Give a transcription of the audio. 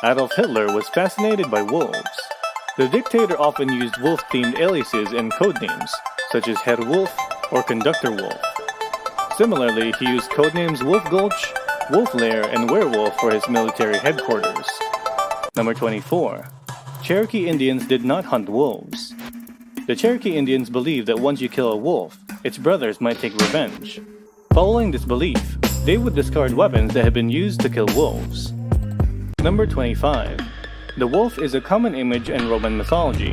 Adolf Hitler was fascinated by wolves. The dictator often used wolf-themed aliases and codenames, such as Herr Wolf or Conductor Wolf. Similarly, he used codenames Wolf Gulch, Wolf Lair, and Werewolf for his military headquarters. Number 24. Cherokee Indians did not hunt wolves. The Cherokee Indians believed that once you kill a wolf, its brothers might take revenge. Following this belief, they would discard weapons that had been used to kill wolves. Number 25. The wolf is a common image in Roman mythology.